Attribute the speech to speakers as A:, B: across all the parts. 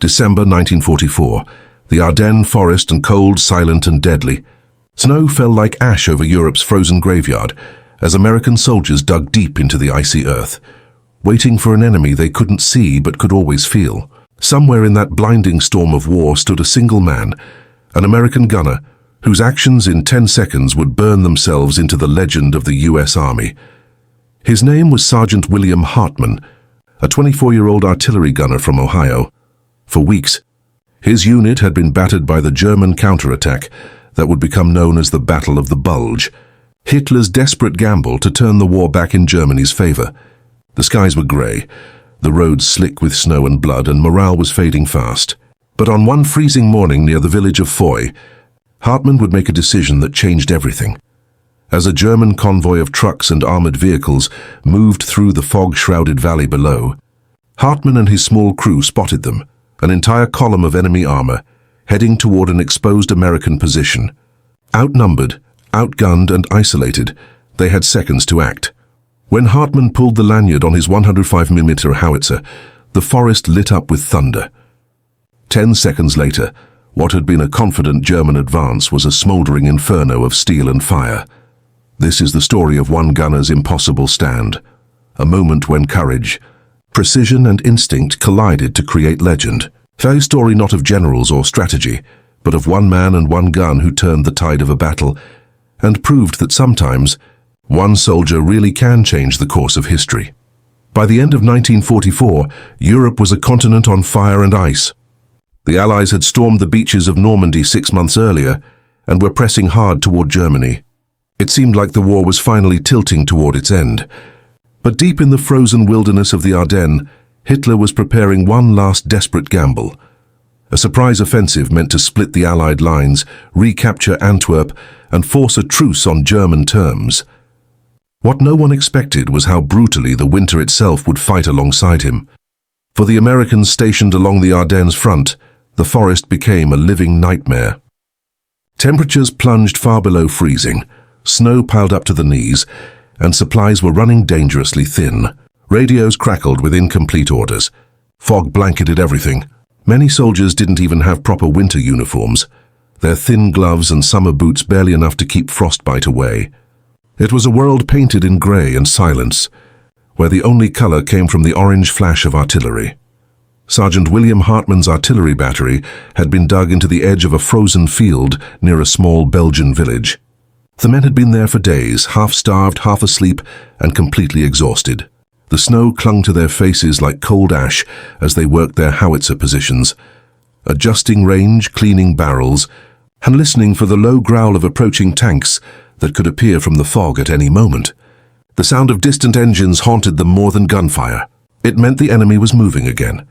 A: December 1944. The Ardennes forest and cold, silent and deadly. Snow fell like ash over Europe's frozen graveyard as American soldiers dug deep into the icy earth, waiting for an enemy they couldn't see but could always feel. Somewhere in that blinding storm of war stood a single man, an American gunner, whose actions in 10 seconds would burn themselves into the legend of the U.S. Army. His name was Sergeant William Hartman, a 24-year-old artillery gunner from Ohio. For weeks, his unit had been battered by the German counterattack that would become known as the Battle of the Bulge, Hitler's desperate gamble to turn the war back in Germany's favor. The skies were grey, the roads slick with snow and blood, and morale was fading fast. But on one freezing morning near the village of Foy, Hartman would make a decision that changed everything. As a German convoy of trucks and armored vehicles moved through the fog-shrouded valley below, Hartman and his small crew spotted them, an entire column of enemy armor, heading toward an exposed American position. Outnumbered, outgunned and isolated, they had seconds to act. When Hartman pulled the lanyard on his 105mm howitzer, the forest lit up with thunder. 10 seconds later, what had been a confident German advance was a smoldering inferno of steel and fire. This is the story of one gunner's impossible stand, a moment when courage, precision and instinct collided to create legend. A story not of generals or strategy, but of one man and one gun who turned the tide of a battle and proved that sometimes one soldier really can change the course of history. By the end of 1944, Europe was a continent on fire and ice. The Allies had stormed the beaches of Normandy 6 months earlier and were pressing hard toward Germany. It seemed like the war was finally tilting toward its end. But deep in the frozen wilderness of the Ardennes, Hitler was preparing one last desperate gamble. A surprise offensive meant to split the Allied lines, recapture Antwerp, and force a truce on German terms. What no one expected was how brutally the winter itself would fight alongside him. For the Americans stationed along the Ardennes front, the forest became a living nightmare. Temperatures plunged far below freezing, snow piled up to the knees, and supplies were running dangerously thin. Radios crackled with incomplete orders. Fog blanketed everything. Many soldiers didn't even have proper winter uniforms, their thin gloves and summer boots barely enough to keep frostbite away. It was a world painted in grey and silence, where the only color came from the orange flash of artillery. Sergeant William Hartman's artillery battery had been dug into the edge of a frozen field near a small Belgian village. The men had been there for days, half-starved, half asleep, and completely exhausted. The snow clung to their faces like cold ash as they worked their howitzer positions, adjusting range, cleaning barrels, and listening for the low growl of approaching tanks that could appear from the fog at any moment. The sound of distant engines haunted them more than gunfire. It meant the enemy was moving again.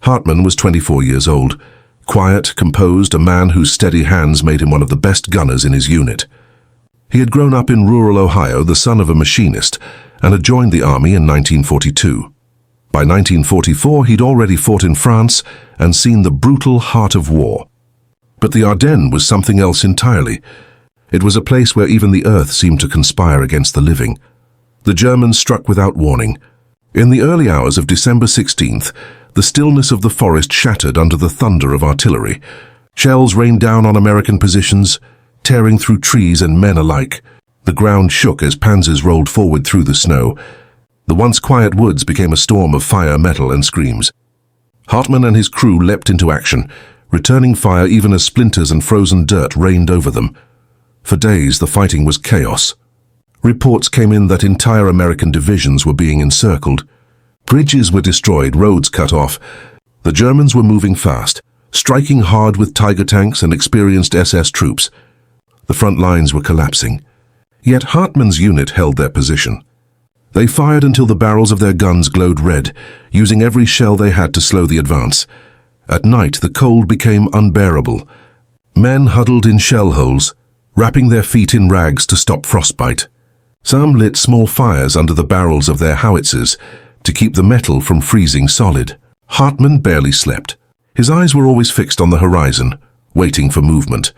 A: Hartman was 24 years old, quiet, composed, a man whose steady hands made him one of the best gunners in his unit. He had grown up in rural Ohio, the son of a machinist, and had joined the army in 1942. By 1944, he'd already fought in France and seen the brutal heart of war. But the Ardennes was something else entirely. It was a place where even the earth seemed to conspire against the living. The Germans struck without warning. In the early hours of December 16th, the stillness of the forest shattered under the thunder of artillery. Shells rained down on American positions, tearing through trees and men alike. The ground shook as panzers rolled forward through the snow. The once quiet woods became a storm of fire, metal, and screams. Hartman and his crew leapt into action, returning fire even as splinters and frozen dirt rained over them. For days, the fighting was chaos. Reports came in that entire American divisions were being encircled. Bridges were destroyed, roads cut off. The Germans were moving fast, striking hard with Tiger tanks and experienced SS troops. The front lines were collapsing. Yet Hartman's unit held their position. They fired until the barrels of their guns glowed red, using every shell they had to slow the advance. At night, the cold became unbearable. Men huddled in shell holes, wrapping their feet in rags to stop frostbite. Some lit small fires under the barrels of their howitzers to keep the metal from freezing solid. Hartman barely slept. His eyes were always fixed on the horizon, waiting for movement.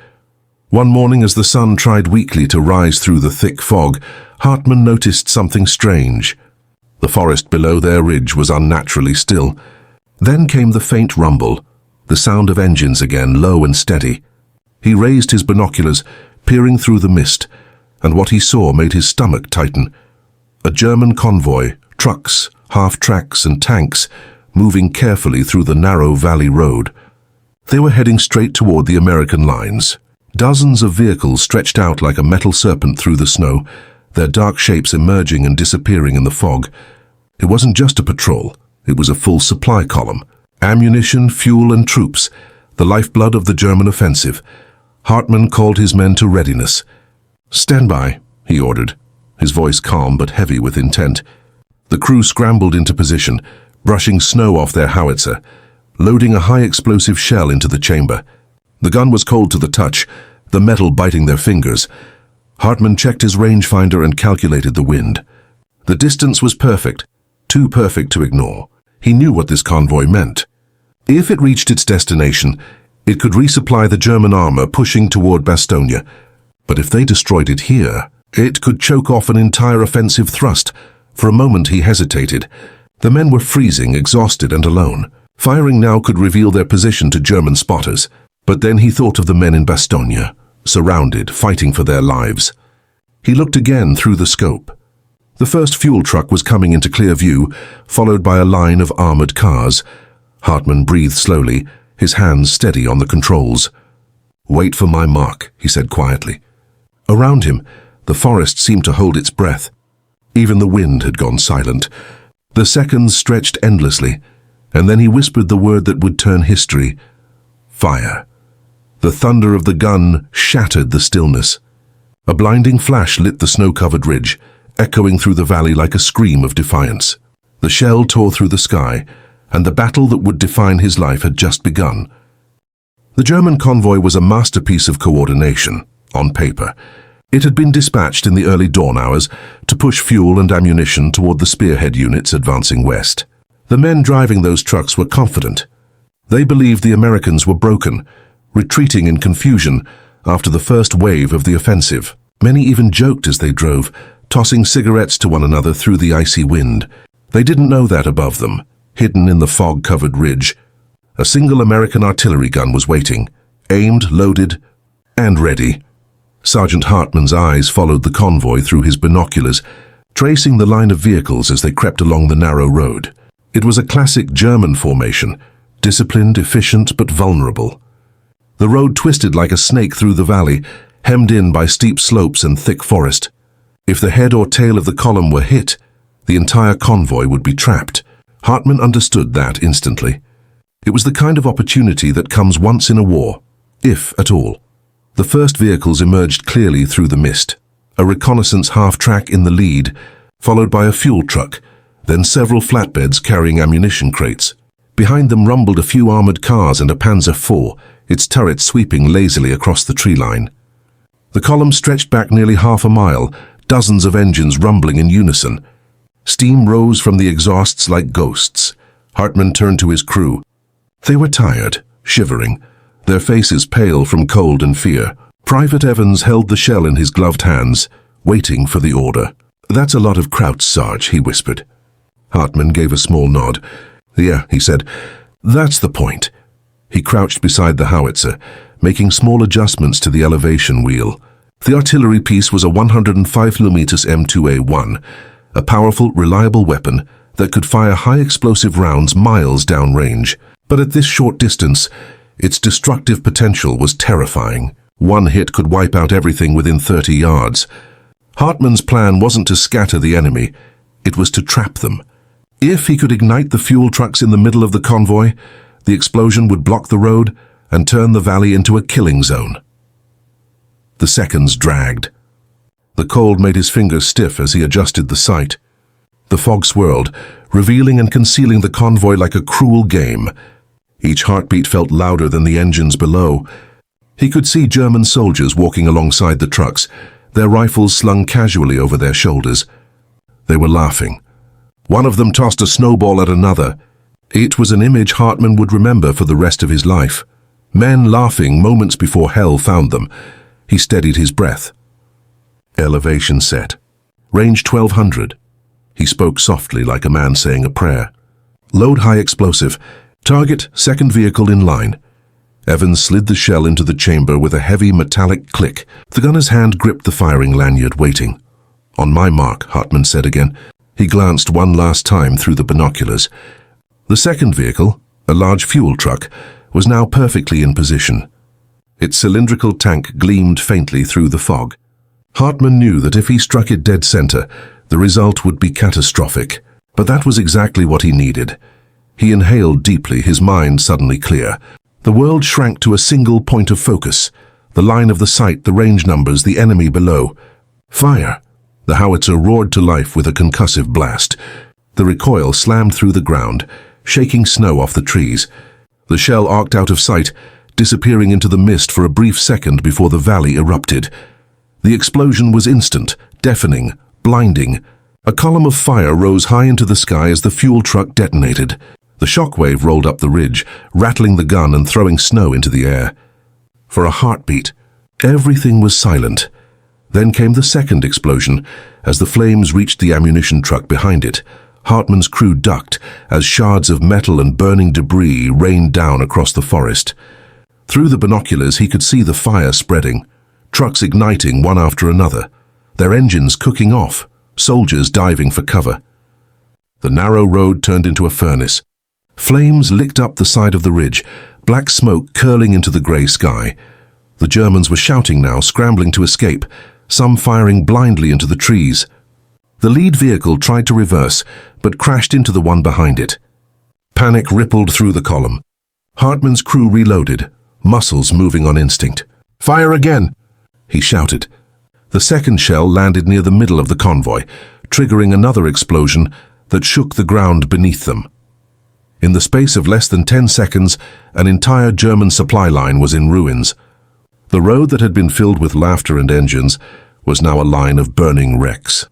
A: One morning, as the sun tried weakly to rise through the thick fog, Hartman noticed something strange. The forest below their ridge was unnaturally still. Then came the faint rumble, The sound of engines again, low and steady. He raised his binoculars, peering through the mist, and what he saw made his stomach tighten. A German convoy, trucks, half-tracks and tanks, moving carefully through the narrow valley road. They were heading straight toward the American lines. Dozens of vehicles stretched out like a metal serpent through the snow, their dark shapes emerging and disappearing in the fog. It wasn't just a patrol, it was a full supply column. Ammunition, fuel and troops, the lifeblood of the German offensive. Hartman called his men to readiness. "Stand by," he ordered, his voice calm but heavy with intent. The crew scrambled into position, brushing snow off their howitzer, loading a high-explosive shell into the chamber. The gun was cold to the touch, the metal biting their fingers. Hartman checked his rangefinder and calculated the wind. The distance was perfect, too perfect to ignore. He knew what this convoy meant. If it reached its destination, it could resupply the German armor pushing toward Bastogne. But if they destroyed it here, it could choke off an entire offensive thrust. For a moment he hesitated. The men were freezing, exhausted and alone. Firing now could reveal their position to German spotters. But then he thought of the men in Bastogne, surrounded, fighting for their lives. He looked again through the scope. The first fuel truck was coming into clear view, followed by a line of armored cars. Hartman breathed slowly, his hands steady on the controls. "Wait for my mark," he said quietly. Around him, the forest seemed to hold its breath. Even the wind had gone silent. The seconds stretched endlessly, and then he whispered the word that would turn history. Fire. The thunder of the gun shattered the stillness. A blinding flash lit the snow-covered ridge, echoing through the valley like a scream of defiance. The shell tore through the sky, and the battle that would define his life had just begun. The German convoy was a masterpiece of coordination, on paper. It had been dispatched in the early dawn hours to push fuel and ammunition toward the spearhead units advancing west. The men driving those trucks were confident. They believed the Americans were broken, retreating in confusion after the first wave of the offensive. Many even joked as they drove, tossing cigarettes to one another through the icy wind. They didn't know that above them, hidden in the fog-covered ridge, a single American artillery gun was waiting, aimed, loaded, and ready. Sergeant Hartman's eyes followed the convoy through his binoculars, tracing the line of vehicles as they crept along the narrow road. It was a classic German formation, disciplined, efficient, but vulnerable. The road twisted like a snake through the valley, hemmed in by steep slopes and thick forest. If the head or tail of the column were hit, the entire convoy would be trapped. Hartman understood that instantly. It was the kind of opportunity that comes once in a war, if at all. The first vehicles emerged clearly through the mist, a reconnaissance half-track in the lead, followed by a fuel truck, then several flatbeds carrying ammunition crates. Behind them rumbled a few armored cars and a Panzer IV, its turret sweeping lazily across the tree line. The column stretched back nearly half a mile, dozens of engines rumbling in unison. Steam rose from the exhausts like ghosts. Hartman turned to his crew. They were tired, shivering, their faces pale from cold and fear. Private Evans held the shell in his gloved hands, waiting for the order. "That's a lot of krauts, Sarge," he whispered. Hartman gave a small nod. "Yeah," he said, "that's the point." He crouched beside the howitzer, making small adjustments to the elevation wheel. The artillery piece was a 105mm M2A1, a powerful, reliable weapon that could fire high-explosive rounds miles downrange. But at this short distance, its destructive potential was terrifying. One hit could wipe out everything within 30 yards. Hartman's plan wasn't to scatter the enemy, it was to trap them. If he could ignite the fuel trucks in the middle of the convoy, the explosion would block the road and turn the valley into a killing zone. The seconds dragged. The cold made his fingers stiff as he adjusted the sight. The fog swirled, revealing and concealing the convoy like a cruel game. Each heartbeat felt louder than the engines below. He could see German soldiers walking alongside the trucks, their rifles slung casually over their shoulders. They were laughing. One of them tossed a snowball at another. It was an image Hartman would remember for the rest of his life. Men laughing moments before hell found them. He steadied his breath. Elevation set. Range 1200. He spoke softly like a man saying a prayer. Load high explosive. Target, second vehicle in line. Evans slid the shell into the chamber with a heavy metallic click. The gunner's hand gripped the firing lanyard, waiting. On my mark, Hartman said again. He glanced one last time through the binoculars. The second vehicle, a large fuel truck, was now perfectly in position. Its cylindrical tank gleamed faintly through the fog. Hartman knew that if he struck it dead center, the result would be catastrophic. But that was exactly what he needed. He inhaled deeply, his mind suddenly clear. The world shrank to a single point of focus. The line of the sight, the range numbers, the enemy below. Fire! The howitzer roared to life with a concussive blast. The recoil slammed through the ground, shaking snow off the trees. The shell arced out of sight, disappearing into the mist for a brief second before the valley erupted. The explosion was instant, deafening, blinding. A column of fire rose high into the sky as the fuel truck detonated. The shockwave rolled up the ridge, rattling the gun and throwing snow into the air. For a heartbeat, everything was silent. Then came the second explosion. As the flames reached the ammunition truck behind it, Hartman's crew ducked as shards of metal and burning debris rained down across the forest. Through the binoculars he could see the fire spreading, trucks igniting one after another, their engines cooking off, soldiers diving for cover. The narrow road turned into a furnace. Flames licked up the side of the ridge, black smoke curling into the grey sky. The Germans were shouting now, scrambling to escape, some firing blindly into the trees. The lead vehicle tried to reverse, but crashed into the one behind it. Panic rippled through the column. Hartman's crew reloaded, muscles moving on instinct. "Fire again!" he shouted. The second shell landed near the middle of the convoy, triggering another explosion that shook the ground beneath them. In the space of less than 10 seconds, an entire German supply line was in ruins. The road that had been filled with laughter and engines was now a line of burning wrecks.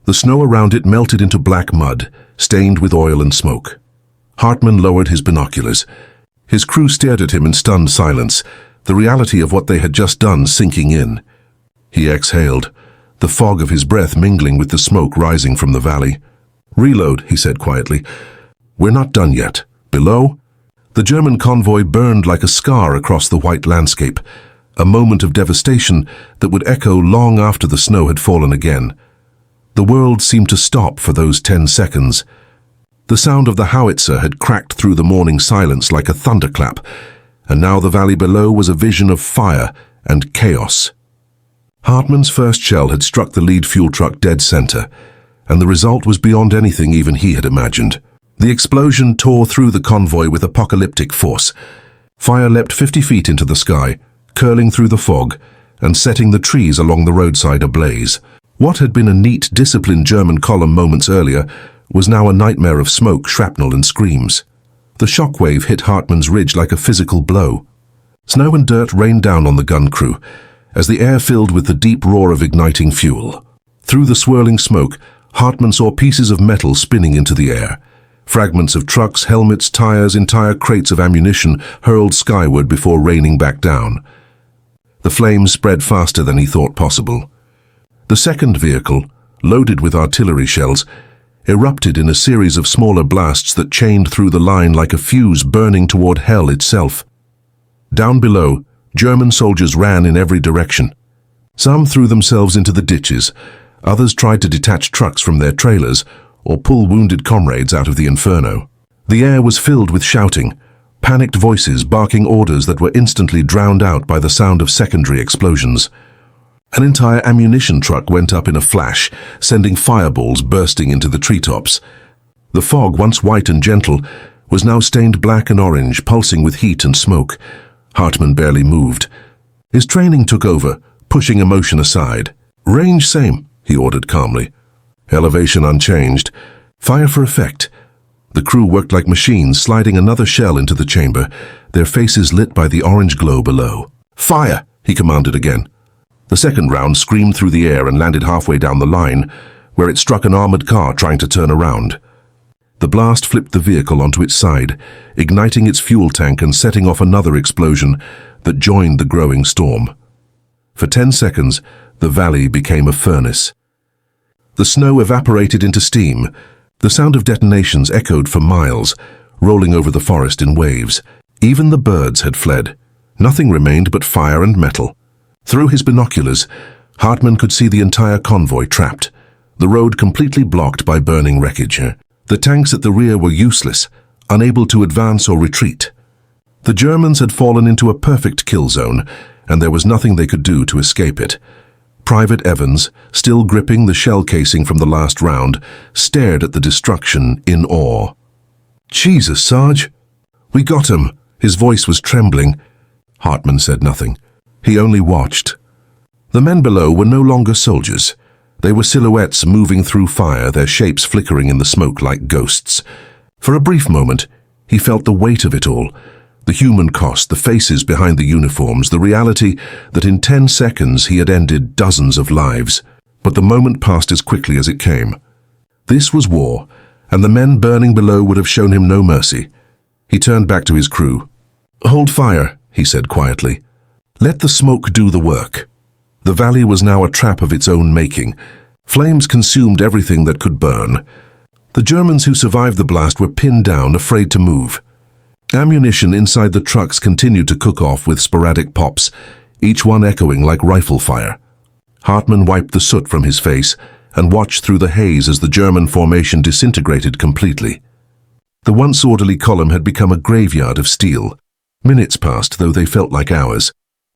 A: The snow around it melted into black mud, stained with oil and smoke. Hartman lowered his binoculars. His crew stared at him in stunned silence, the reality of what they had just done sinking in. He exhaled, the fog of his breath mingling with the smoke rising from the valley. "Reload," he said quietly. "We're not done yet." Below, the German convoy burned like a scar across the white landscape, a moment of devastation that would echo long after the snow had fallen again. The world seemed to stop for those 10 seconds. The sound of the howitzer had cracked through the morning silence like a thunderclap, and now the valley below was a vision of fire and chaos. Hartman's first shell had struck the lead fuel truck dead center, and the result was beyond anything even he had imagined. The explosion tore through the convoy with apocalyptic force. Fire leapt 50 feet into the sky, curling through the fog and setting the trees along the roadside ablaze. What had been a neat, disciplined German column moments earlier was now a nightmare of smoke, shrapnel and screams. The shockwave hit Hartman's ridge like a physical blow. Snow and dirt rained down on the gun crew as the air filled with the deep roar of igniting fuel. Through the swirling smoke, Hartman saw pieces of metal spinning into the air. Fragments of trucks, helmets, tires, entire crates of ammunition hurled skyward before raining back down. The flames spread faster than he thought possible. The second vehicle, loaded with artillery shells, erupted in a series of smaller blasts that chained through the line like a fuse burning toward hell itself. Down below, German soldiers ran in every direction. Some threw themselves into the ditches, others tried to detach trucks from their trailers or pull wounded comrades out of the inferno. The air was filled with shouting, panicked voices barking orders that were instantly drowned out by the sound of secondary explosions. An entire ammunition truck went up in a flash, sending fireballs bursting into the treetops. The fog, once white and gentle, was now stained black and orange, pulsing with heat and smoke. Hartman barely moved. His training took over, pushing emotion aside. "Range same," he ordered calmly. Elevation unchanged. Fire for effect. The crew worked like machines, sliding another shell into the chamber, their faces lit by the orange glow below. "Fire!" he commanded again. The second round screamed through the air and landed halfway down the line, where it struck an armored car trying to turn around. The blast flipped the vehicle onto its side, igniting its fuel tank and setting off another explosion that joined the growing storm. For 10 seconds, the valley became a furnace. The snow evaporated into steam. The sound of detonations echoed for miles, rolling over the forest in waves. Even the birds had fled. Nothing remained but fire and metal. Through his binoculars, Hartman could see the entire convoy trapped, the road completely blocked by burning wreckage. The tanks at the rear were useless, unable to advance or retreat. The Germans had fallen into a perfect kill zone, and there was nothing they could do to escape it. Private Evans, still gripping the shell casing from the last round, stared at the destruction in awe. "Jesus, Sarge! We got him!" His voice was trembling. Hartman said nothing. He only watched. The men below were no longer soldiers. They were silhouettes moving through fire, their shapes flickering in the smoke like ghosts. For a brief moment, he felt the weight of it all. The human cost, the faces behind the uniforms, the reality that in 10 seconds he had ended dozens of lives. But the moment passed as quickly as it came. This was war, and the men burning below would have shown him no mercy. He turned back to his crew. "Hold fire," he said quietly. "Let the smoke do the work." The valley was now a trap of its own making. Flames consumed everything that could burn. The Germans who survived the blast were pinned down, afraid to move. Ammunition inside the trucks continued to cook off with sporadic pops, each one echoing like rifle fire. Hartman wiped the soot from his face and watched through the haze as the German formation disintegrated completely. The once orderly column had become a graveyard of steel. Minutes passed, though they felt like hours.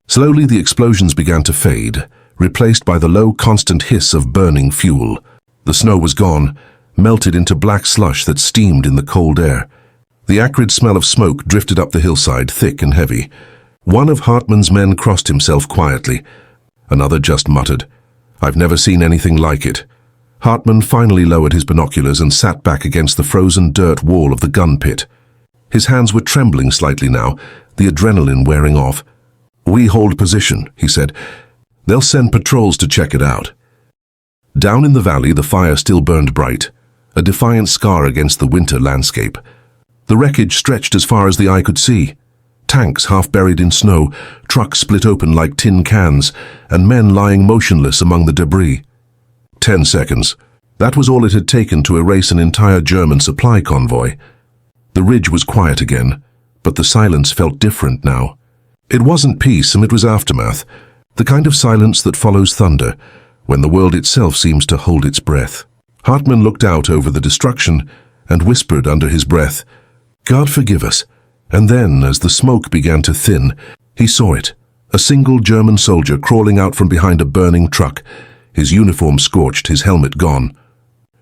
A: Slowly the explosions began to fade, replaced by the low, constant hiss of burning fuel. The snow was gone, melted into black slush that steamed in the cold air. The acrid smell of smoke drifted up the hillside, thick and heavy. One of Hartman's men crossed himself quietly. Another just muttered, "I've never seen anything like it." Hartman finally lowered his binoculars and sat back against the frozen dirt wall of the gun pit. His hands were trembling slightly now, the adrenaline wearing off. "We hold position," he said. "They'll send patrols to check it out." Down in the valley, the fire still burned bright, a defiant scar against the winter landscape. The wreckage stretched as far as the eye could see. Tanks half buried in snow, trucks split open like tin cans, and men lying motionless among the debris. 10 seconds. That was all it had taken to erase an entire German supply convoy. The ridge was quiet again, but the silence felt different now. It wasn't peace, and it was aftermath, the kind of silence that follows thunder, when the world itself seems to hold its breath. Hartman looked out over the destruction and whispered under his breath, "God forgive us." And then, as the smoke began to thin, he saw it, a single German soldier crawling out from behind a burning truck, his uniform scorched, his helmet gone.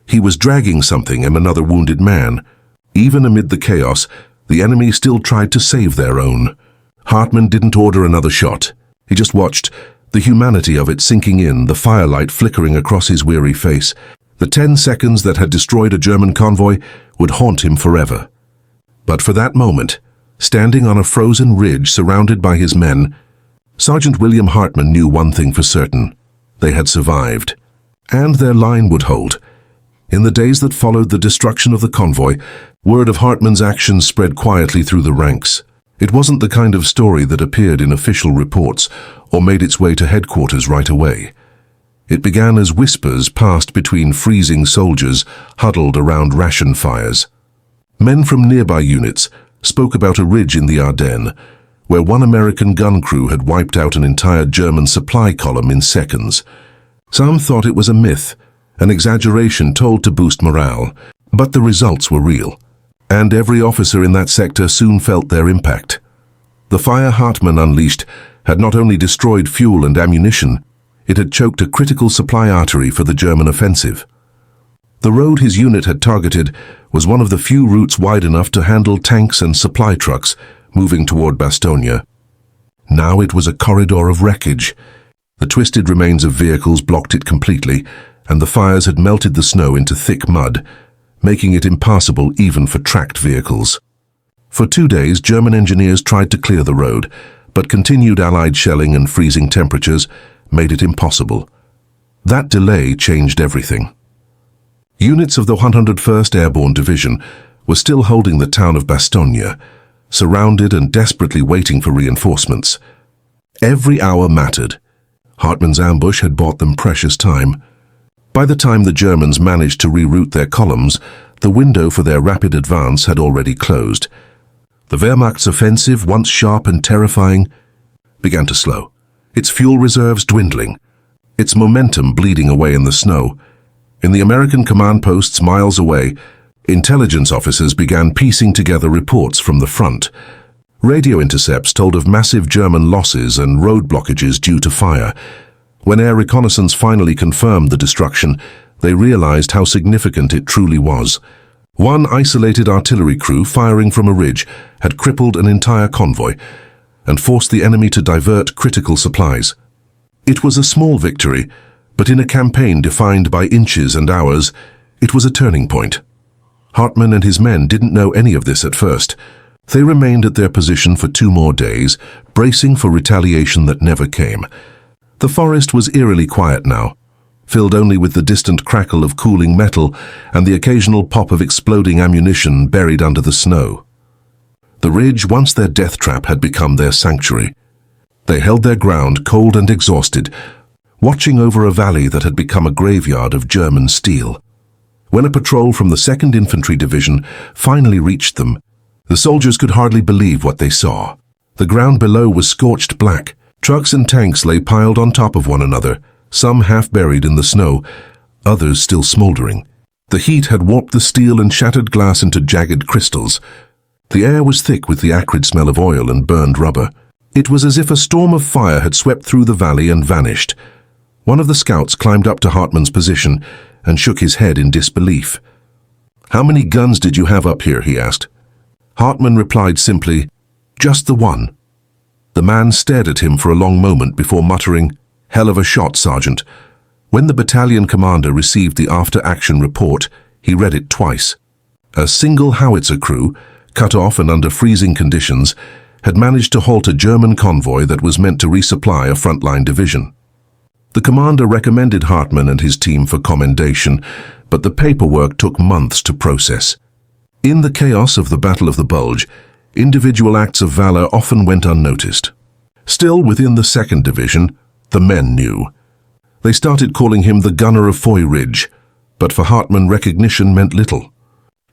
A: He was dragging something and another wounded man. Even amid the chaos, the enemy still tried to save their own. Hartman didn't order another shot. He just watched, the humanity of it sinking in, the firelight flickering across his weary face. The 10 seconds that had destroyed a German convoy would haunt him forever. But for that moment, standing on a frozen ridge surrounded by his men, Sergeant William Hartman knew one thing for certain. They had survived. And their line would hold. In the days that followed the destruction of the convoy, word of Hartman's actions spread quietly through the ranks. It wasn't the kind of story that appeared in official reports or made its way to headquarters right away. It began as whispers passed between freezing soldiers huddled around ration fires. Men from nearby units spoke about a ridge in the Ardennes, where one American gun crew had wiped out an entire German supply column in seconds. Some thought it was a myth, an exaggeration told to boost morale, but the results were real, and every officer in that sector soon felt their impact. The fire Hartman unleashed had not only destroyed fuel and ammunition, it had choked a critical supply artery for the German offensive. The road his unit had targeted was one of the few routes wide enough to handle tanks and supply trucks moving toward Bastogne. Now it was a corridor of wreckage. The twisted remains of vehicles blocked it completely, and the fires had melted the snow into thick mud, making it impassable even for tracked vehicles. For 2 days, German engineers tried to clear the road, but continued Allied shelling and freezing temperatures made it impossible. That delay changed everything. Units of the 101st Airborne Division were still holding the town of Bastogne, surrounded and desperately waiting for reinforcements. Every hour mattered. Hartman's ambush had bought them precious time. By the time the Germans managed to reroute their columns, The window for their rapid advance had already closed. The Wehrmacht's offensive, once sharp and terrifying, began to slow, its fuel reserves dwindling, its momentum bleeding away in the snow. In the American command posts miles away, intelligence officers began piecing together reports from the front. Radio intercepts told of massive German losses and road blockages due to fire. When air reconnaissance finally confirmed the destruction, they realized how significant it truly was. One isolated artillery crew firing from a ridge had crippled an entire convoy and forced the enemy to divert critical supplies. It was a small victory, but in a campaign defined by inches and hours, it was a turning point. Hartman and his men didn't know any of this at first. They remained at their position for 2 more days, bracing for retaliation that never came. The forest was eerily quiet now, filled only with the distant crackle of cooling metal and the occasional pop of exploding ammunition buried under the snow. The ridge, once their death trap, had become their sanctuary. They held their ground, cold and exhausted, watching over a valley that had become a graveyard of German steel. When a patrol from the 2nd Infantry Division finally reached them, the soldiers could hardly believe what they saw. The ground below was scorched black. Trucks and tanks lay piled on top of one another, some half buried in the snow, others still smoldering. The heat had warped the steel and shattered glass into jagged crystals. The air was thick with the acrid smell of oil and burned rubber. It was as if a storm of fire had swept through the valley and vanished. One of the scouts climbed up to Hartman's position and shook his head in disbelief. "How many guns did you have up here?" he asked. Hartman replied simply, "Just the one." The man stared at him for a long moment before muttering, "Hell of a shot, Sergeant." When the battalion commander received the after-action report, he read it twice. A single howitzer crew, cut off and under freezing conditions, had managed to halt a German convoy that was meant to resupply a frontline division. The commander recommended Hartman and his team for commendation, but the paperwork took months to process. In the chaos of the Battle of the Bulge, individual acts of valor often went unnoticed. Still, within the 2nd Division, the men knew. They started calling him the Gunner of Foy Ridge, but for Hartman recognition meant little.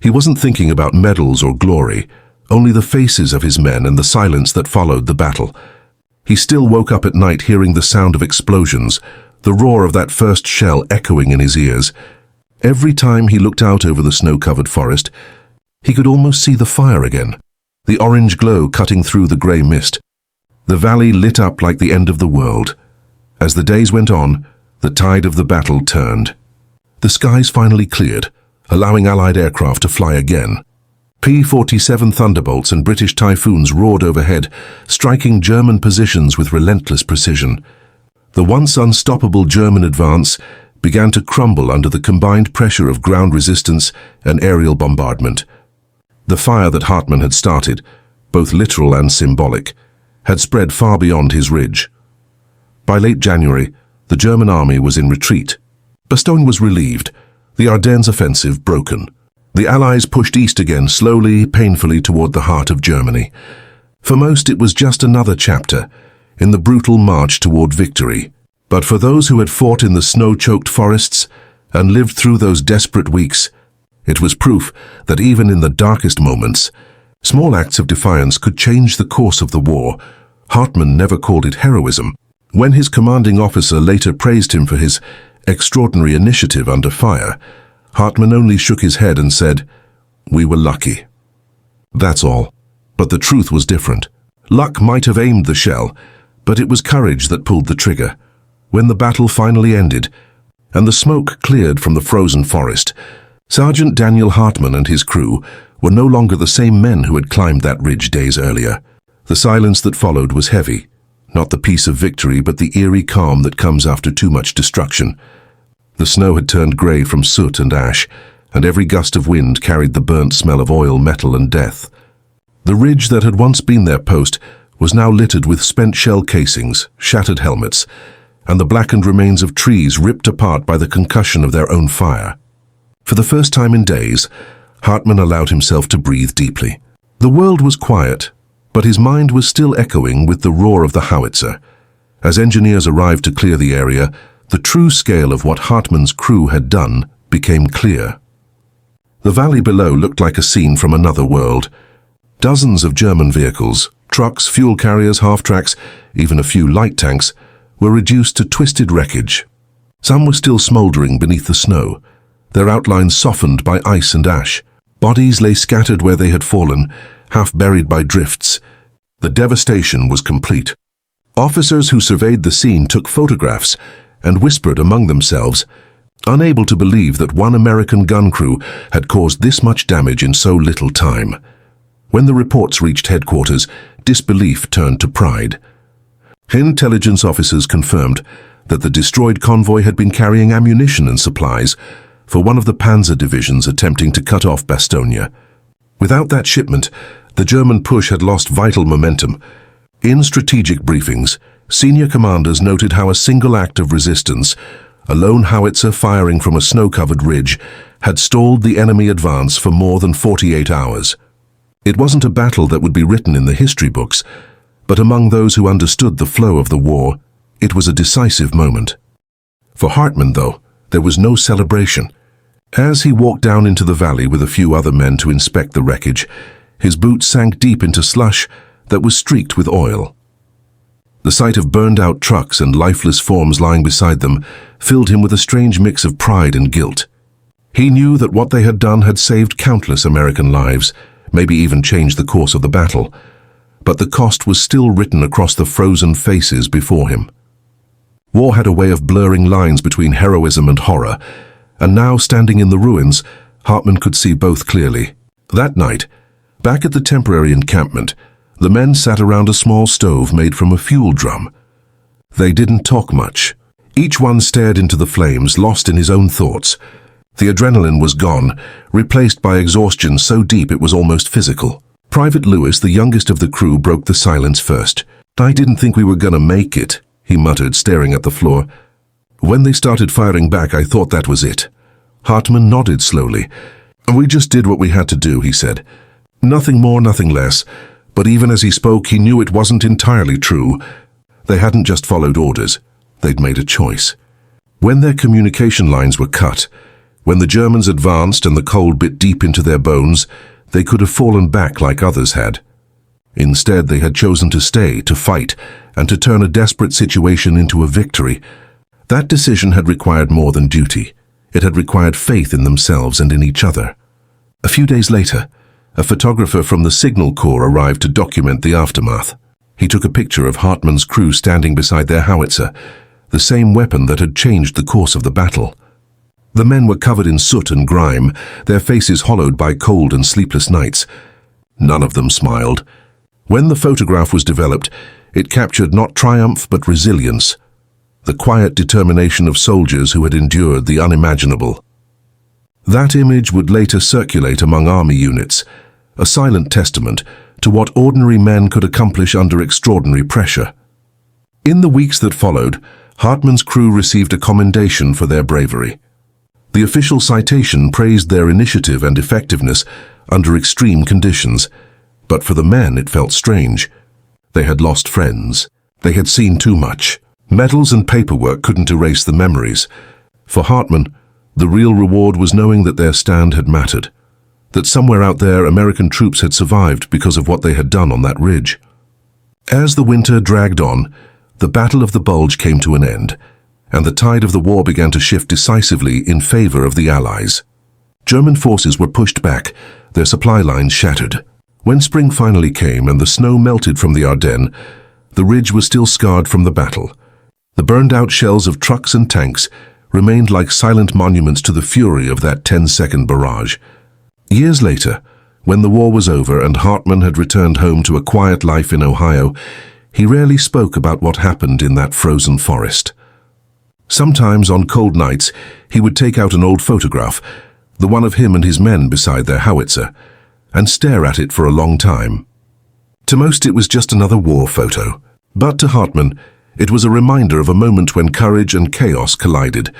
A: He wasn't thinking about medals or glory, only the faces of his men and the silence that followed the battle. He still woke up at night hearing the sound of explosions, the roar of that first shell echoing in his ears. Every time he looked out over the snow-covered forest, he could almost see the fire again, the orange glow cutting through the grey mist. The valley lit up like the end of the world. As the days went on, the tide of the battle turned. The skies finally cleared, allowing Allied aircraft to fly again. P-47 Thunderbolts and British Typhoons roared overhead, striking German positions with relentless precision. The once unstoppable German advance began to crumble under the combined pressure of ground resistance and aerial bombardment. The fire that Hartman had started, both literal and symbolic, had spread far beyond his ridge. By late January, the German army was in retreat. Bastogne was relieved, the Ardennes offensive broken. The Allies pushed east again, slowly, painfully toward the heart of Germany. For most, it was just another chapter in the brutal march toward victory. But for those who had fought in the snow-choked forests and lived through those desperate weeks, it was proof that even in the darkest moments, small acts of defiance could change the course of the war. Hartman never called it heroism. When his commanding officer later praised him for his extraordinary initiative under fire, Hartman only shook his head and said, "We were lucky." That's all. But the truth was different. Luck might have aimed the shell, but it was courage that pulled the trigger. When the battle finally ended, and the smoke cleared from the frozen forest, Sergeant Daniel Hartman and his crew were no longer the same men who had climbed that ridge days earlier. The silence that followed was heavy, not the peace of victory, but the eerie calm that comes after too much destruction. The snow had turned grey from soot and ash, and every gust of wind carried the burnt smell of oil, metal, and death. The ridge that had once been their post was now littered with spent shell casings, shattered helmets, and the blackened remains of trees ripped apart by the concussion of their own fire. For the first time in days, Hartman allowed himself to breathe deeply. The world was quiet, but his mind was still echoing with the roar of the howitzer. As engineers arrived to clear the area, the true scale of what Hartman's crew had done became clear. The valley below looked like a scene from another world. Dozens of German vehicles, trucks, fuel carriers, half-tracks, even a few light tanks, were reduced to twisted wreckage. Some were still smouldering beneath the snow, their outlines softened by ice and ash. Bodies lay scattered where they had fallen, half buried by drifts. The devastation was complete. Officers who surveyed the scene took photographs and whispered among themselves, unable to believe that one American gun crew had caused this much damage in so little time. When the reports reached headquarters, disbelief turned to pride. Intelligence officers confirmed that the destroyed convoy had been carrying ammunition and supplies for one of the panzer divisions attempting to cut off Bastogne. Without that shipment, the German push had lost vital momentum. In strategic briefings, senior commanders noted how a single act of resistance, a lone howitzer firing from a snow-covered ridge, had stalled the enemy advance for more than 48 hours. It wasn't a battle that would be written in the history books, but among those who understood the flow of the war, it was a decisive moment. For Hartman, though, there was no celebration. As he walked down into the valley with a few other men to inspect the wreckage, his boots sank deep into slush that was streaked with oil. The sight of burned-out trucks and lifeless forms lying beside them filled him with a strange mix of pride and guilt. He knew that what they had done had saved countless American lives, maybe even changed the course of the battle, but the cost was still written across the frozen faces before him. War had a way of blurring lines between heroism and horror, and now, standing in the ruins, Hartman could see both clearly. That night, back at the temporary encampment, the men sat around a small stove made from a fuel drum. They didn't talk much. Each one stared into the flames, lost in his own thoughts. The adrenaline was gone, replaced by exhaustion so deep it was almost physical. Private Lewis, the youngest of the crew, broke the silence first. "I didn't think we were gonna make it," he muttered, staring at the floor. "When they started firing back, I thought that was it." Hartman nodded slowly. "We just did what we had to do," he said. "Nothing more, nothing less." But even as he spoke, he knew it wasn't entirely true. They hadn't just followed orders. They'd made a choice. When their communication lines were cut, when the Germans advanced and the cold bit deep into their bones, they could have fallen back like others had. Instead, they had chosen to stay, to fight, and to turn a desperate situation into a victory. That decision had required more than duty. It had required faith in themselves and in each other. A few days later, a photographer from the Signal Corps arrived to document the aftermath. He took a picture of Hartman's crew standing beside their howitzer, the same weapon that had changed the course of the battle. The men were covered in soot and grime, their faces hollowed by cold and sleepless nights. None of them smiled. When the photograph was developed, it captured not triumph but resilience, the quiet determination of soldiers who had endured the unimaginable. That image would later circulate among army units, a silent testament to what ordinary men could accomplish under extraordinary pressure. In the weeks that followed, Hartman's crew received a commendation for their bravery. The official citation praised their initiative and effectiveness under extreme conditions, but for the men it felt strange. They had lost friends. They had seen too much. Medals and paperwork couldn't erase the memories. For Hartman, the real reward was knowing that their stand had mattered, that somewhere out there American troops had survived because of what they had done on that ridge. As the winter dragged on, the Battle of the Bulge came to an end, and the tide of the war began to shift decisively in favor of the Allies. German forces were pushed back, their supply lines shattered. When spring finally came and the snow melted from the Ardennes, the ridge was still scarred from the battle. The burned-out shells of trucks and tanks remained like silent monuments to the fury of that 10-second barrage. Years later, when the war was over and Hartman had returned home to a quiet life in Ohio, he rarely spoke about what happened in that frozen forest. Sometimes on cold nights, he would take out an old photograph, the one of him and his men beside their howitzer, and stare at it for a long time. To most it was just another war photo, but to Hartman, it was a reminder of a moment when courage and chaos collided,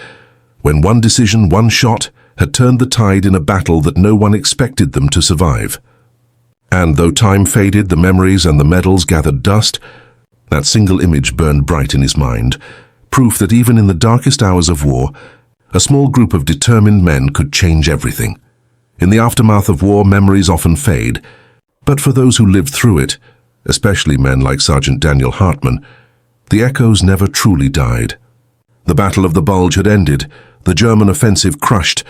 A: when one decision, one shot, had turned the tide in a battle that no one expected them to survive. And though time faded, the memories and the medals gathered dust, that single image burned bright in his mind, proof that even in the darkest hours of war, a small group of determined men could change everything. In the aftermath of war, memories often fade, but for those who lived through it, especially men like Sergeant Daniel Hartman, the echoes never truly died. The Battle of the Bulge had ended, the German offensive crushed,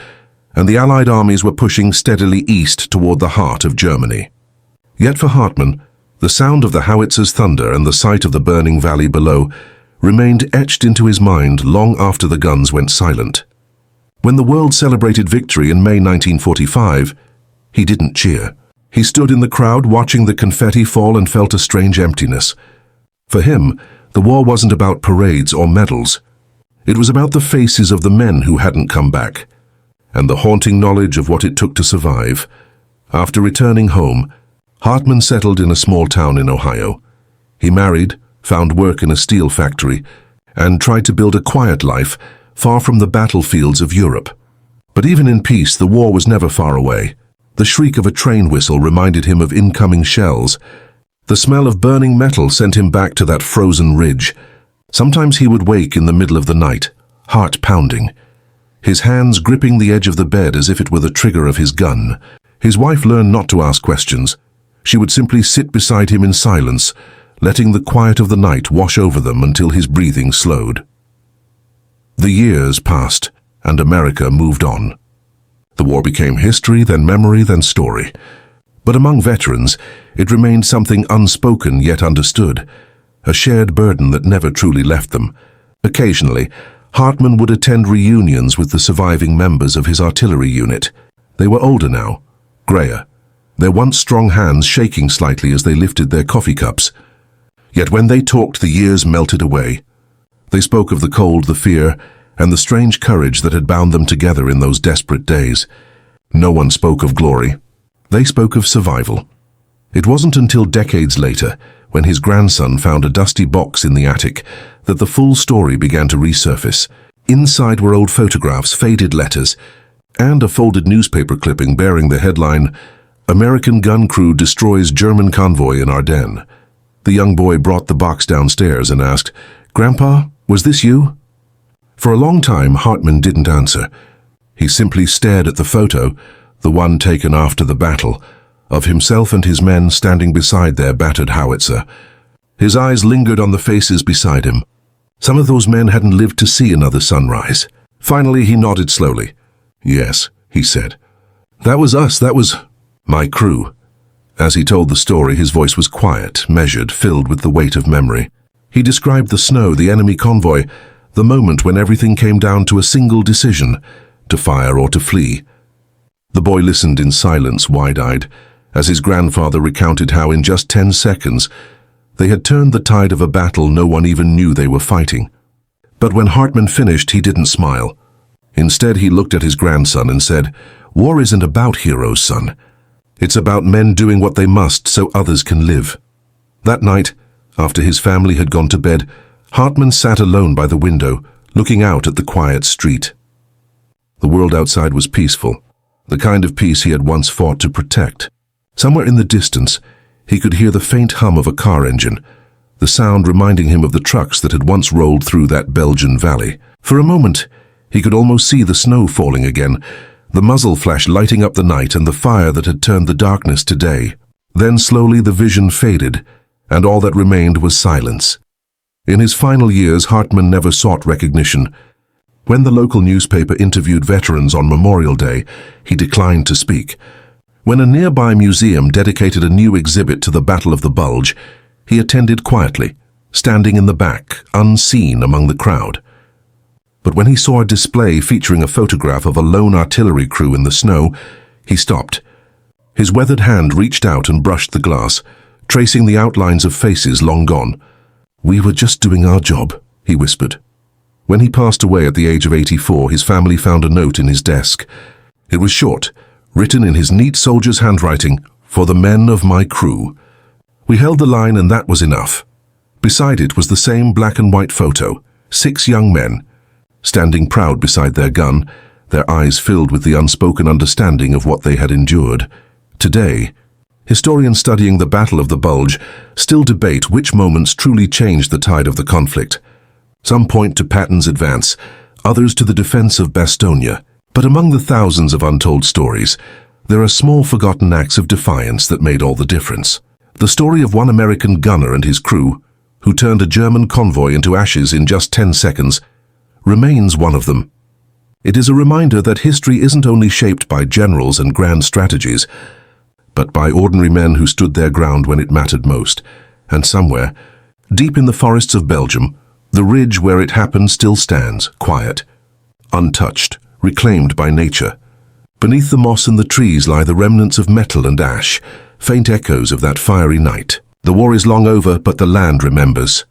A: and the Allied armies were pushing steadily east toward the heart of Germany. Yet for Hartman, the sound of the howitzer's thunder and the sight of the burning valley below remained etched into his mind long after the guns went silent. When the world celebrated victory in May 1945, he didn't cheer. He stood in the crowd watching the confetti fall and felt a strange emptiness. For him, the war wasn't about parades or medals. It was about the faces of the men who hadn't come back, and the haunting knowledge of what it took to survive. After returning home, Hartman settled in a small town in Ohio. He married, found work in a steel factory, and tried to build a quiet life far from the battlefields of Europe. But even in peace, the war was never far away. The shriek of a train whistle reminded him of incoming shells. The smell of burning metal sent him back to that frozen ridge. Sometimes he would wake in the middle of the night, heart pounding, his hands gripping the edge of the bed as if it were the trigger of his gun. His wife learned not to ask questions. She would simply sit beside him in silence, letting the quiet of the night wash over them until his breathing slowed. The years passed, and America moved on. The war became history, then memory, then story. But among veterans, it remained something unspoken yet understood, a shared burden that never truly left them. Occasionally, Hartman would attend reunions with the surviving members of his artillery unit. They were older now, grayer, their once strong hands shaking slightly as they lifted their coffee cups. Yet when they talked, the years melted away. They spoke of the cold, the fear, and the strange courage that had bound them together in those desperate days. No one spoke of glory. They spoke of survival. It wasn't until decades later, when his grandson found a dusty box in the attic, that the full story began to resurface. Inside were old photographs, faded letters, and a folded newspaper clipping bearing the headline, "American Gun Crew Destroys German Convoy in Ardennes." The young boy brought the box downstairs and asked, "Grandpa, was this you?" For a long time, Hartman didn't answer. He simply stared at the photo, the one taken after the battle, of himself and his men standing beside their battered howitzer. His eyes lingered on the faces beside him. Some of those men hadn't lived to see another sunrise. Finally, he nodded slowly. "Yes," he said. "That was us, that was my crew." As he told the story, his voice was quiet, measured, filled with the weight of memory. He described the snow, the enemy convoy, the moment when everything came down to a single decision, to fire or to flee. The boy listened in silence, wide-eyed, as his grandfather recounted how in just 10 seconds they had turned the tide of a battle no one even knew they were fighting. But when Hartman finished, he didn't smile. Instead, he looked at his grandson and said, "War isn't about heroes, son. It's about men doing what they must so others can live." That night, after his family had gone to bed, Hartman sat alone by the window, looking out at the quiet street. The world outside was peaceful, the kind of peace he had once fought to protect. Somewhere in the distance, he could hear the faint hum of a car engine, the sound reminding him of the trucks that had once rolled through that Belgian valley. For a moment, he could almost see the snow falling again, the muzzle flash lighting up the night and the fire that had turned the darkness to day. Then slowly the vision faded, and all that remained was silence. In his final years, Hartman never sought recognition. When the local newspaper interviewed veterans on Memorial Day, he declined to speak. When a nearby museum dedicated a new exhibit to the Battle of the Bulge, he attended quietly, standing in the back, unseen among the crowd. But when he saw a display featuring a photograph of a lone artillery crew in the snow, he stopped. His weathered hand reached out and brushed the glass, tracing the outlines of faces long gone. "We were just doing our job," he whispered. When he passed away at the age of 84, his family found a note in his desk. It was short, written in his neat soldier's handwriting, "For the men of my crew." We held the line and that was enough. Beside it was the same black and white photo, 6 young men, standing proud beside their gun, their eyes filled with the unspoken understanding of what they had endured. Today, historians studying the Battle of the Bulge still debate which moments truly changed the tide of the conflict. Some point to Patton's advance, others to the defense of Bastogne. But among the thousands of untold stories, There are small forgotten acts of defiance that made all the difference. The story of one American gunner and his crew, who turned a German convoy into ashes in just 10 seconds, remains one of them. It is a reminder that history isn't only shaped by generals and grand strategies, but by ordinary men who stood their ground when it mattered most. And somewhere, deep in the forests of Belgium, the ridge where it happened still stands, quiet, untouched, reclaimed by nature. Beneath the moss and the trees lie the remnants of metal and ash, faint echoes of that fiery night. The war is long over, but the land remembers.